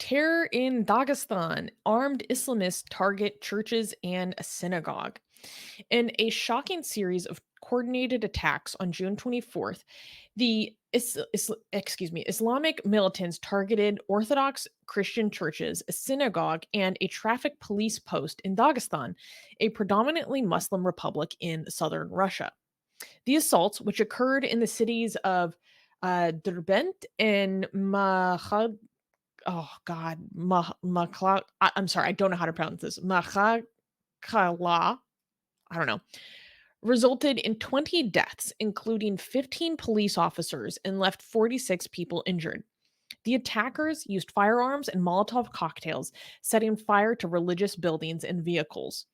Terror in Dagestan. Armed Islamists target churches and a synagogue. In a shocking series of coordinated attacks on June 24th, Islamic militants targeted Orthodox Christian churches, a synagogue, and a traffic police post in Dagestan, a predominantly Muslim republic in southern Russia. The assaults, which occurred in the cities of Derbent and oh god, I'm sorry, I don't know how to pronounce this. Makhachkala, I don't know, resulted in 20 deaths, including 15 police officers, and left 46 people injured. The attackers used firearms and Molotov cocktails, setting fire to religious buildings and vehicles.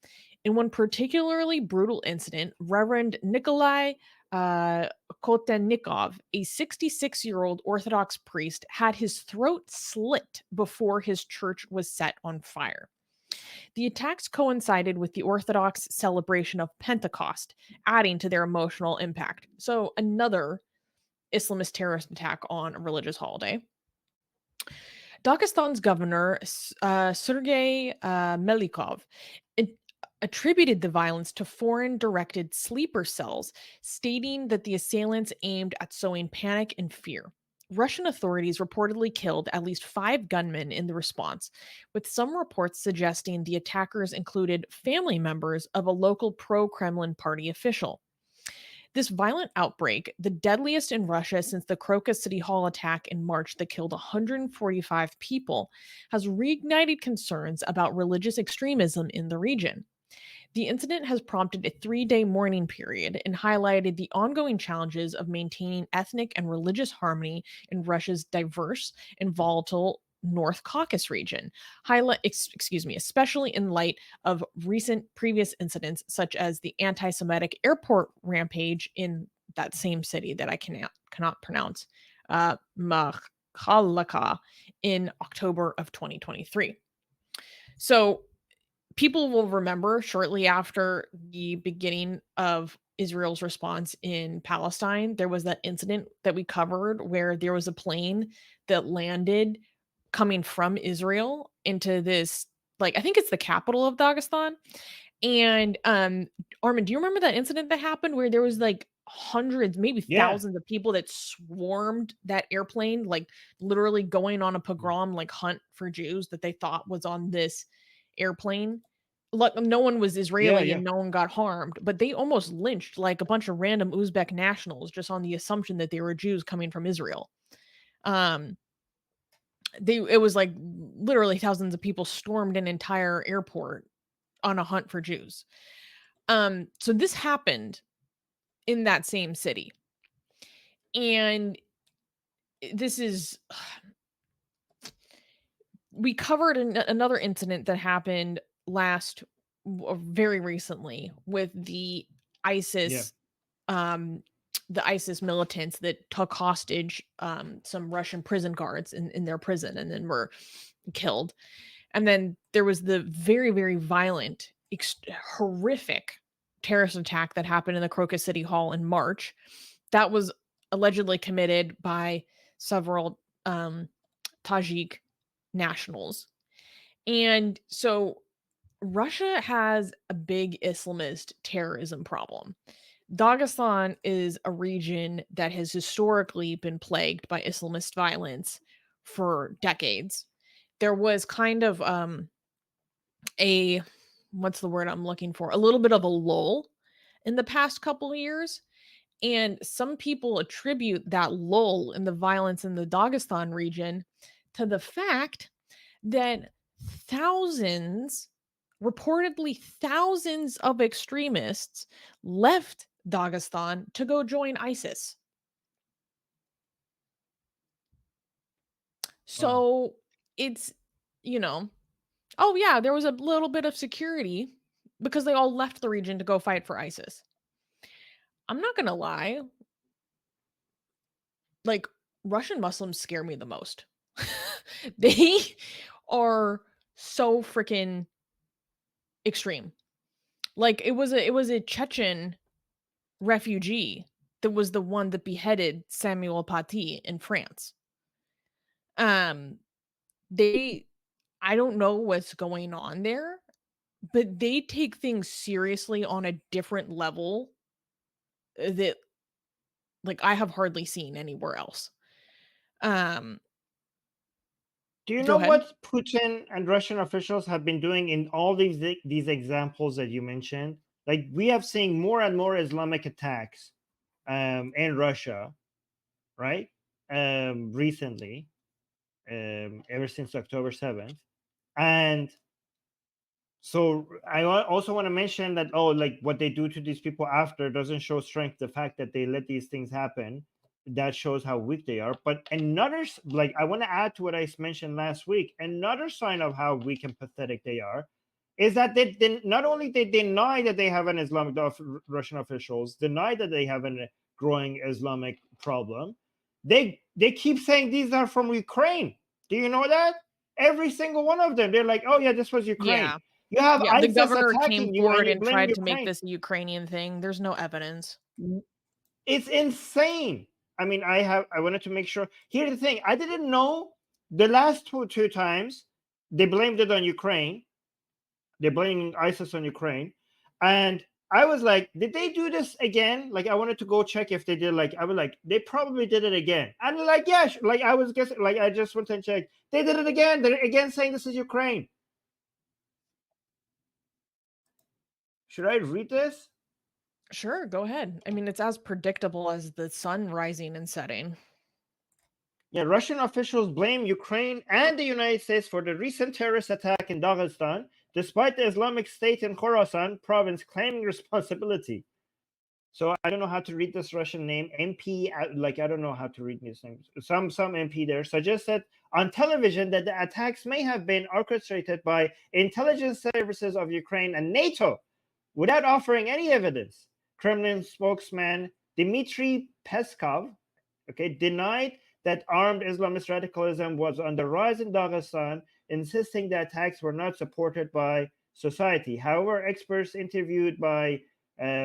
In one particularly brutal incident, Reverend Nikolai uh, Kotelnikov, a 66-year-old Orthodox priest, had his throat slit before his church was set on fire. The attacks coincided with the Orthodox celebration of Pentecost, adding to their emotional impact. So, another Islamist terrorist attack on a religious holiday. Dagestan's governor, Sergei Melikov, at- attributed the violence to foreign directed sleeper cells, stating that the assailants aimed at sowing panic and fear. Russian authorities reportedly killed at least 5 gunmen in the response, with some reports suggesting the attackers included family members of a local pro Kremlin party official. This violent outbreak, the deadliest in Russia since the Crocus City Hall attack in March that killed 145 people, has reignited concerns about religious extremism in the region. The incident has prompted a 3-day mourning period and highlighted the ongoing challenges of maintaining ethnic and religious harmony in Russia's diverse and volatile North Caucasus region. Especially in light of recent previous incidents such as the anti-Semitic airport rampage in that same city that I cannot pronounce, Makhalaka, in October of 2023. So people will remember shortly after the beginning of Israel's response in Palestine, there was that incident that we covered where there was a plane that landed coming from Israel into this, like, I think it's the capital of Dagestan. And Armin, do you remember that incident that happened where there was like hundreds, maybe Yeah. thousands of people that swarmed that airplane, like literally going on a Mm. pogrom, like hunt for Jews that they thought was on this airplane? Like, no one was Yeah, Israeli yeah. and no one got harmed, but they almost lynched like a bunch of random Uzbek nationals just on the assumption that they were Jews coming from Israel. Um, it was like literally thousands of people stormed an entire airport on a hunt for Jews. So this happened in that same city. And this is we covered another incident that happened very recently with Yeah. ISIS um the ISIS militants that took hostage some Russian prison guards in their prison and then were killed. And then there was the very, very violent, horrific terrorist attack that happened in the Crocus City Hall in March. That was allegedly committed by several Tajik nationals. And so Russia has a big Islamist terrorism problem. Dagestan is a region that has historically been plagued by Islamist violence for decades. There was kind of a what's the word I'm looking for? A little bit of a lull in the past couple of years. And some people attribute that lull in the violence in the Dagestan region to the fact that thousands, reportedly thousands of extremists left Dagestan to go join ISIS. Wow. So it's, you know, oh yeah, there was a little bit of security because they all left the region to go fight for ISIS. I'm not gonna lie, like, Russian Muslims scare me the most. They are so freaking extreme. Like, it was a Chechen refugee that was the one that beheaded Samuel Paty in France. Um, I don't know what's going on there, but they take things seriously on a different level that, like, I have hardly seen anywhere else. Um, Do you Go know ahead. what Putin and Russian officials have been doing in all these examples that you mentioned? Like we have seen more and more Islamic attacks in Russia, right? Recently, ever since October 7th. And so also want to mention that, oh, like what they do to these people after doesn't show strength. The fact that they let these things happen, that shows how weak they are. But another, like I want to add to what I mentioned last week, another sign of how weak and pathetic they are is that they not only they deny that they have an Islamic, Russian officials deny that they have a growing Islamic problem, they keep saying these are from Ukraine. Do you know that? Every single one of them, they're like, oh yeah, this was Ukraine. Yeah. You have Yeah, the ISIS governor came attacking you and forward you and blame tried to make Ukraine. this a Ukrainian thing. There's no evidence. It's insane. I mean, I wanted to make sure. Here's the thing: I didn't know the last two times they blamed it on Ukraine. They're blaming ISIS on Ukraine, and I was like, did they do this again? Like, I wanted to go check if they did. Like, I was like, they probably did it again. And like, yeah, like I was guessing. Like, I just went and checked. They did it again. They're again saying this is Ukraine. Should I read this? Sure, go ahead. I mean, it's as predictable as the sun rising and setting. Yeah, Russian officials blame Ukraine and the United States for the recent terrorist attack in Dagestan, despite the Islamic State in Khorasan province claiming responsibility. So I don't know how to read this Russian name. MP, like I don't know how to read these names. Some MP there suggested on television that the attacks may have been orchestrated by intelligence services of Ukraine and NATO, without offering any evidence. Kremlin spokesman Dmitry Peskov, denied that armed Islamist radicalism was on the rise in Dagestan, insisting that attacks were not supported by society. However, experts interviewed by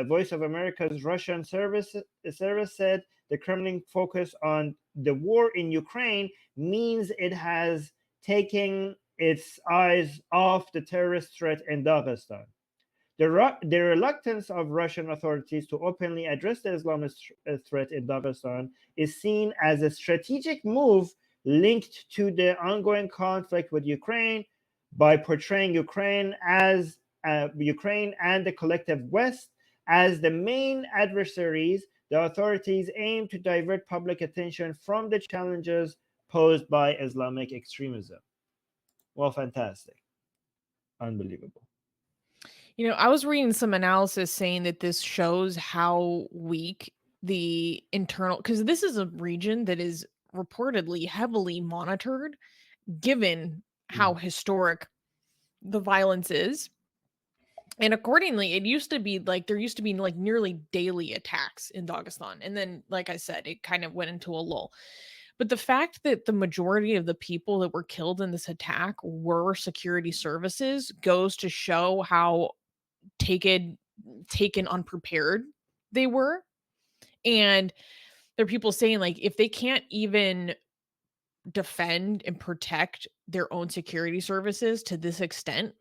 Voice of America's Russian service said the Kremlin focus on the war in Ukraine means it has taken its eyes off the terrorist threat in Dagestan. The reluctance of Russian authorities to openly address the Islamist threat in Dagestan is seen as a strategic move linked to the ongoing conflict with Ukraine by portraying Ukraine Ukraine and the collective West as the main adversaries. The authorities aim to divert public attention from the challenges posed by Islamic extremism. Well, fantastic. Unbelievable. You know, I was reading some analysis saying that this shows how weak the internal, because this is a region that is reportedly heavily monitored, given how historic the violence is. And accordingly, it used to be like there used to be like nearly daily attacks in Dagestan. And then, like I said, it kind of went into a lull. But the fact that the majority of the people that were killed in this attack were security services goes to show how taken unprepared they were. And there are people saying, like, if they can't even defend and protect their own security services to this extent,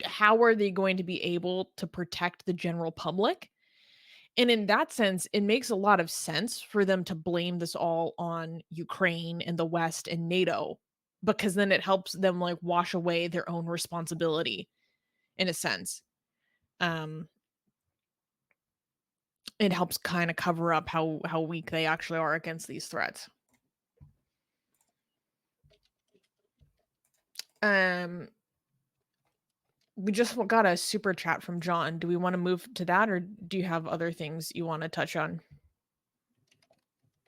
how are they going to be able to protect the general public? And in that sense, it makes a lot of sense for them to blame this all on Ukraine and the West and NATO, because then it helps them like wash away their own responsibility in a sense. Um, it helps kind of cover up how weak they actually are against these threats. Um, we just got a super chat from John. Do we want to move to that, or do you have other things you want to touch on?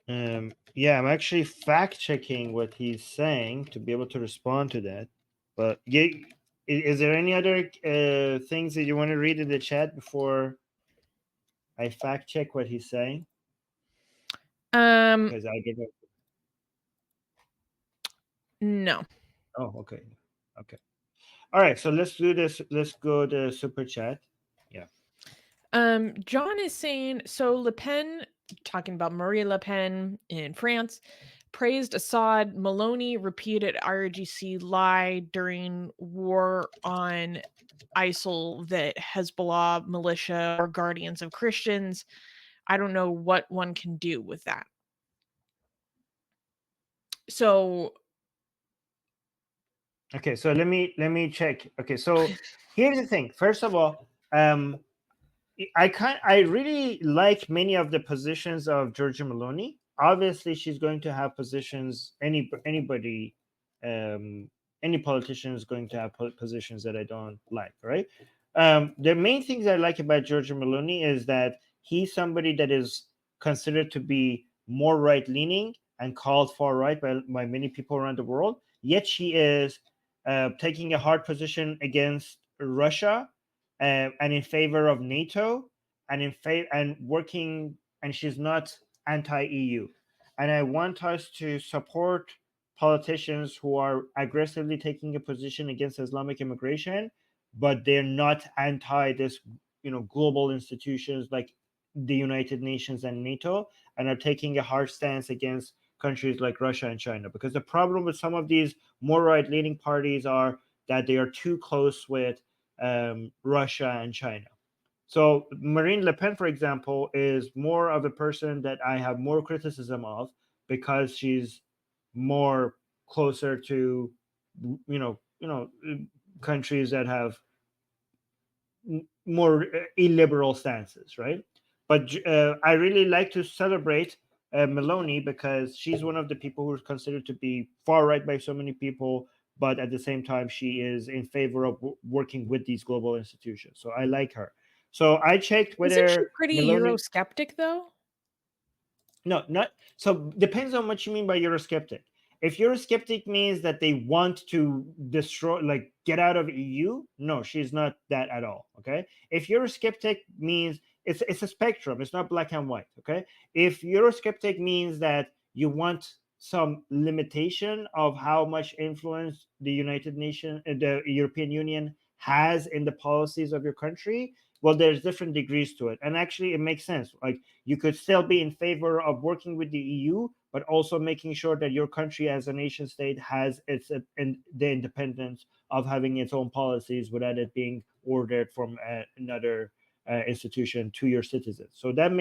Yeah, I'm actually fact checking what he's saying to be able to respond to that. But yeah, is there any other things that you want to read in the chat before I fact check what he's saying? Because I give it. No. Oh, okay. All right, so let's do this. Let's go to super chat. Yeah. John is saying, so Le Pen, talking about Marie Le Pen in France, praised Assad. Maloney repeated IRGC lie during war on ISIL that Hezbollah militia are guardians of Christians. I don't know what one can do with that. So okay, so let me check. Okay, so here's the thing. First of all, I really like many of the positions of Giorgia Meloni. Obviously, she's going to have positions. Anybody, any politician is going to have positions that I don't like, right? The main things I like about Giorgia Meloni is that he's somebody that is considered to be more right-leaning and called far right by many people around the world. Yet she is taking a hard position against Russia and in favor of NATO and and working, and she's not anti-EU. And I want us to support politicians who are aggressively taking a position against Islamic immigration, but they're not anti this, global institutions like the United Nations and NATO, and are taking a hard stance against countries like Russia and China. Because the problem with some of these more right-leaning parties are that they are too close with Russia and China. So Marine Le Pen, for example, is more of a person that I have more criticism of because she's more closer to, countries that have more illiberal stances, right? But I really like to celebrate Meloni because she's one of the people who is considered to be far right by so many people, but at the same time, she is in favor of working with these global institutions. So I like her. So I checked whether isn't she pretty Meloni. Eurosceptic though? No, not so. Depends on what you mean by Eurosceptic. If Eurosceptic means that they want to destroy, like get out of EU, no, she's not that at all. Okay. If Eurosceptic means it's a spectrum, it's not black and white. Okay. If Eurosceptic means that you want some limitation of how much influence the United Nations, the European Union has in the policies of your country, well, there's different degrees to it, and actually, it makes sense. Like you could still be in favor of working with the EU, but also making sure that your country as a nation state has the independence of having its own policies without it being ordered from another institution to your citizens. So that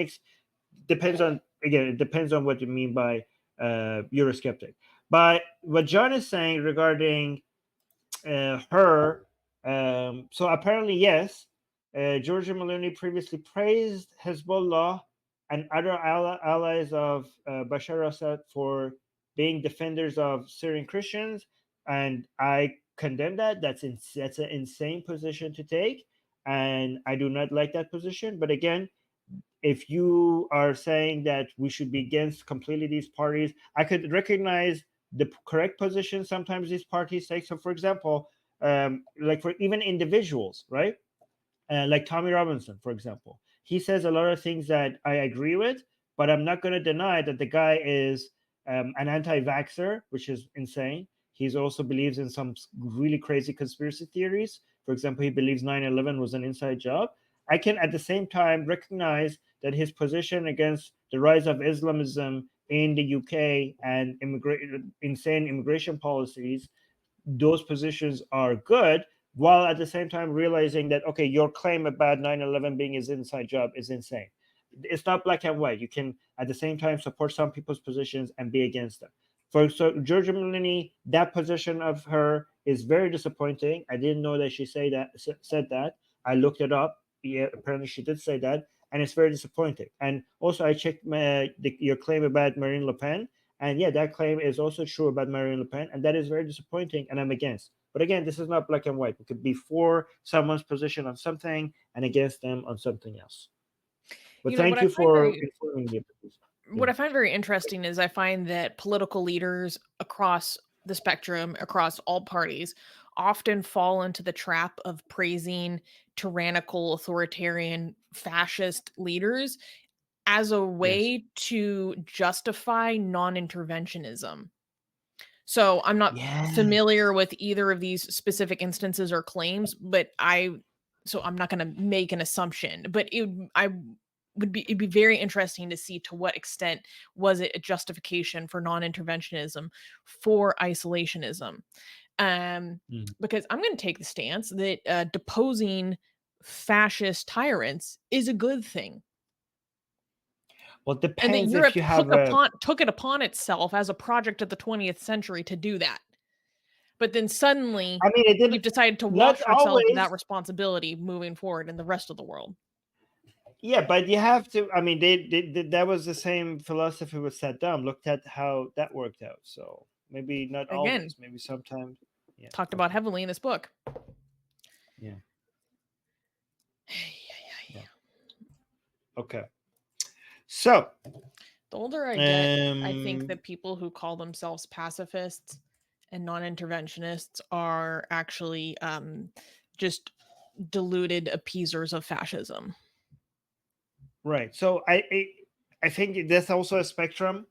depends on what you mean by Eurosceptic. But what John is saying regarding her, so apparently yes, Giorgia Meloni previously praised Hezbollah and other allies of Bashar Assad for being defenders of Syrian Christians, and I condemn that. That's an insane position to take, and I do not like that position. But again, if you are saying that we should be against completely these parties, I could recognize the correct position sometimes these parties take. So, for example, like for even individuals, right? Like Tommy Robinson, for example, he says a lot of things that I agree with, but I'm not going to deny that the guy is an anti-vaxxer, which is insane. He also believes in some really crazy conspiracy theories. For example, he believes 9/11 was an inside job. I can at the same time recognize that his position against the rise of Islamism in the UK and insane immigration policies, those positions are good, while at the same time realizing that, okay, your claim about 9/11 being his inside job is insane. It's not black and white. You can at the same time support some people's positions and be against them. So Giorgia Meloni, that position of her is very disappointing. I didn't know that she said that. I looked it up. Yeah, apparently she did say that, and it's very disappointing. And also, I checked your claim about Marine Le Pen, and yeah, that claim is also true about Marine Le Pen, and that is very disappointing, and I'm against. But again, this is not black and white. We could be for someone's position on something and against them on something else. But thank you for informing me. What I find very interesting is I find that political leaders across the spectrum, across all parties, often fall into the trap of praising tyrannical, authoritarian, fascist leaders as a way to justify non-interventionism. So I'm not familiar with either of these specific instances or claims, but I'm not going to make an assumption. But it'd be very interesting to see to what extent was it a justification for non-interventionism, for isolationism. Because I'm going to take the stance that deposing fascist tyrants is a good thing. Well, it And that depends Europe if you have took it upon itself as a project of the 20th century to do that. But then suddenly, I mean, it didn't. we've decided to Not wash ourselves of always. that responsibility moving forward in the rest of the world. Yeah, but you have to. I mean, that was the same philosophy with Saddam. Looked at how that worked out. So maybe not Again, always. Maybe sometimes. Yeah. talked about heavily in this book. Yeah. Okay. So the older I get, I think that people who call themselves pacifists and non-interventionists are actually just deluded appeasers of fascism. Right. So I think that's also a spectrum.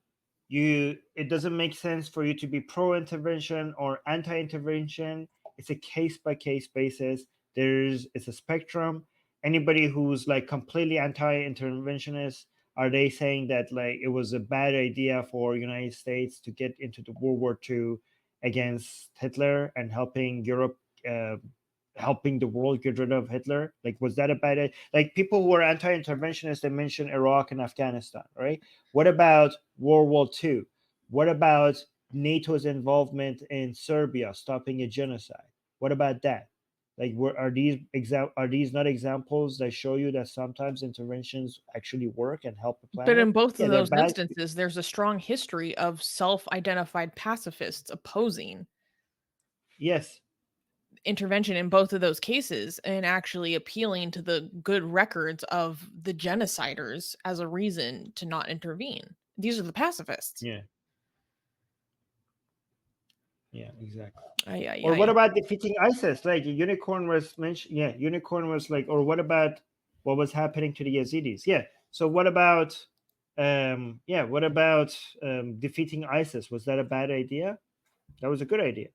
It doesn't make sense for you to be pro-intervention or anti-intervention. It's a case-by-case basis. It's a spectrum. Anybody who's like completely anti-interventionist, are they saying that like it was a bad idea for United States to get into the World War II against Hitler and helping Europe, helping the world get rid of Hitler? Like, was that a bad idea? Like, people who are anti-interventionists, they mention Iraq and Afghanistan, right? What about World War II? What about NATO's involvement in Serbia, stopping a genocide? What about that? Like, are these not examples that show you that sometimes interventions actually work and help the planet? But in both of those instances, there's a strong history of self-identified pacifists opposing intervention in both of those cases and actually appealing to the good records of the genociders as a reason to not intervene. These are the pacifists. Yeah, exactly. Or what about defeating ISIS? Like Unicorn was mentioned. Yeah, Unicorn was like, or what about what was happening to the Yazidis? Yeah. So what about defeating ISIS? Was that a bad idea? That was a good idea.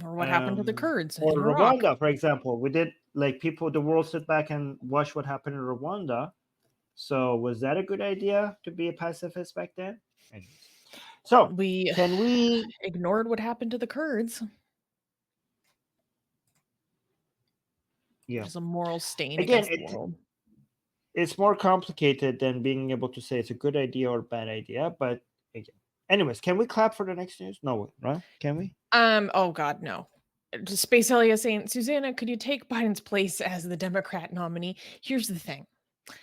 Or what happened to the Kurds or in Rwanda, Iraq? for example? We did, like, the world sit back and watch what happened in Rwanda. So was that a good idea to be a pacifist back then? Anyways. So we ignored what happened to the Kurds. Yeah, it's a moral stain again, against the world. It's more complicated than being able to say it's a good idea or bad idea. But again, anyways, can we clap for the next news? No, right? Can we? Oh God, no. Space Elliot saying, Susanna, could you take Biden's place as the Democrat nominee? Here's the thing.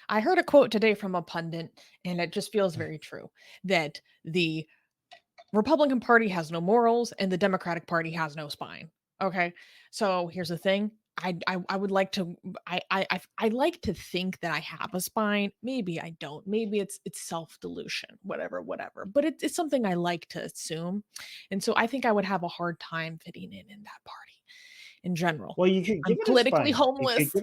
I heard a quote today from a pundit, and it just feels very true, that the Republican Party has no morals and the Democratic Party has no spine. Okay, so here's the thing. I would like to I like to think that I have a spine. Maybe I don't. Maybe it's self-delusion, whatever. But it's something I like to assume. And so I think I would have a hard time fitting in that party in general. Well, you could give it politically a spine. homeless.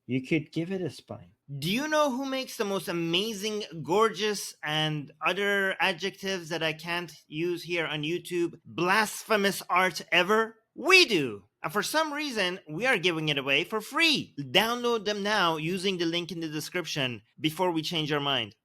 You could give it a spine. Do you know who makes the most amazing, gorgeous, and other adjectives that I can't use here on YouTube, blasphemous art ever? We do! And for some reason, we are giving it away for free. Download them now using the link in the description before we change our mind.